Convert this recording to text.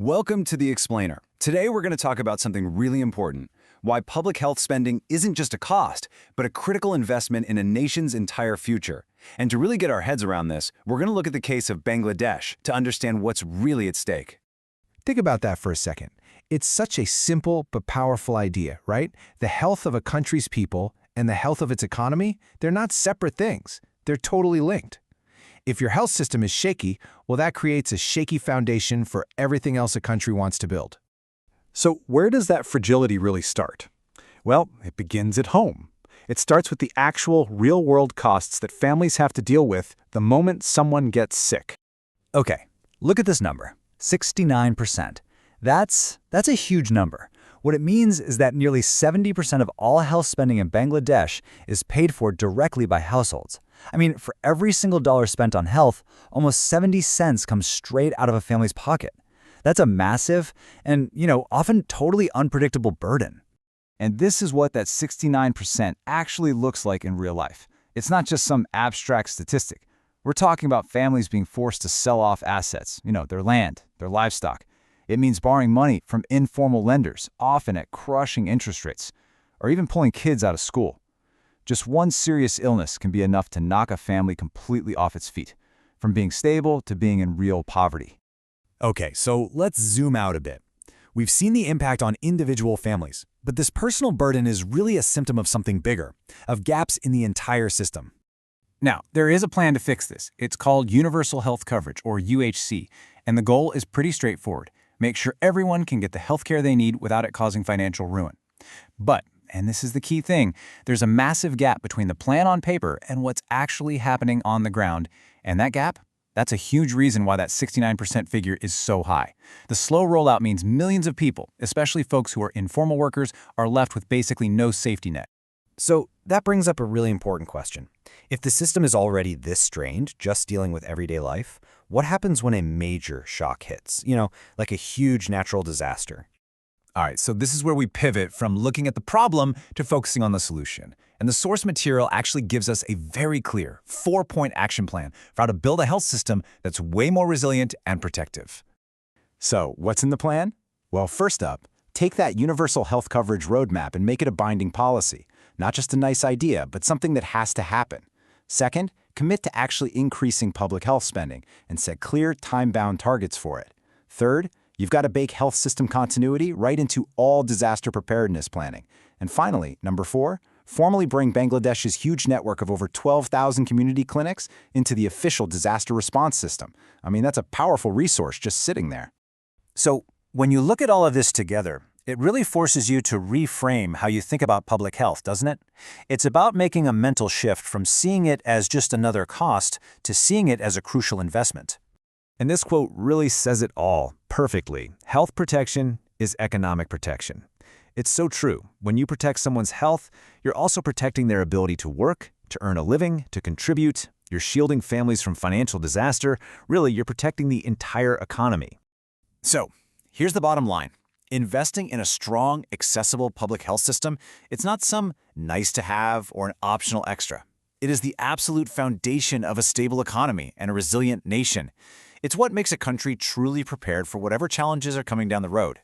Welcome to The Explainer. Today we're going to talk about something really important, why public health spending isn't just a cost, but a critical investment in a nation's entire future. And to really get our heads around this, we're going to look at the case of Bangladesh to understand what's really at stake. Think about that for a second. It's such a simple but powerful idea, right? The health of a country's people and the health of its economy, they're not separate things. They're totally linked. If your health system is shaky, well, that creates a shaky foundation for everything else a country wants to build. So where does that fragility really start? Well, it begins at home. It starts with the actual real-world costs that families have to deal with the moment someone gets sick. Okay, look at this number, 69%. That's a huge number. What it means is that nearly 70% of all health spending in Bangladesh is paid for directly by households. I mean, for every single dollar spent on health, almost 70 cents comes straight out of a family's pocket. That's a massive and, often totally unpredictable burden. And this is what that 69% actually looks like in real life. It's not just some abstract statistic. We're talking about families being forced to sell off assets, their land, their livestock. It means borrowing money from informal lenders, often at crushing interest rates, or even pulling kids out of school. Just one serious illness can be enough to knock a family completely off its feet, from being stable to being in real poverty. Okay, so let's zoom out a bit. We've seen the impact on individual families, but this personal burden is really a symptom of something bigger, of gaps in the entire system. Now, there is a plan to fix this. It's called Universal Health Coverage, or UHC, and the goal is pretty straightforward. Make sure everyone can get the health care they need without it causing financial ruin. But, and this is the key thing, there's a massive gap between the plan on paper and what's actually happening on the ground. And that gap? That's a huge reason why that 69% figure is so high. The slow rollout means millions of people, especially folks who are informal workers, are left with basically no safety net. So that brings up a really important question. If the system is already this strained, just dealing with everyday life, what happens when a major shock hits? Like a huge natural disaster. All right, so this is where we pivot from looking at the problem to focusing on the solution. And the source material actually gives us a very clear 4-point action plan for how to build a health system that's way more resilient and protective. So what's in the plan? Well, first up, take that universal health coverage roadmap and make it a binding policy. Not just a nice idea, but something that has to happen. Second, commit to actually increasing public health spending and set clear, time-bound targets for it. Third, you've got to bake health system continuity right into all disaster preparedness planning. And finally, number 4, formally bring Bangladesh's huge network of over 12,000 community clinics into the official disaster response system. I mean, that's a powerful resource just sitting there. So, when you look at all of this together, it really forces you to reframe how you think about public health, doesn't it? It's about making a mental shift from seeing it as just another cost to seeing it as a crucial investment. And this quote really says it all perfectly. Health protection is economic protection. It's so true. When you protect someone's health, you're also protecting their ability to work, to earn a living, to contribute. You're shielding families from financial disaster. Really, you're protecting the entire economy. So, here's the bottom line. Investing in a strong, accessible public health system, it's not some nice-to-have or an optional extra. It is the absolute foundation of a stable economy and a resilient nation. It's what makes a country truly prepared for whatever challenges are coming down the road.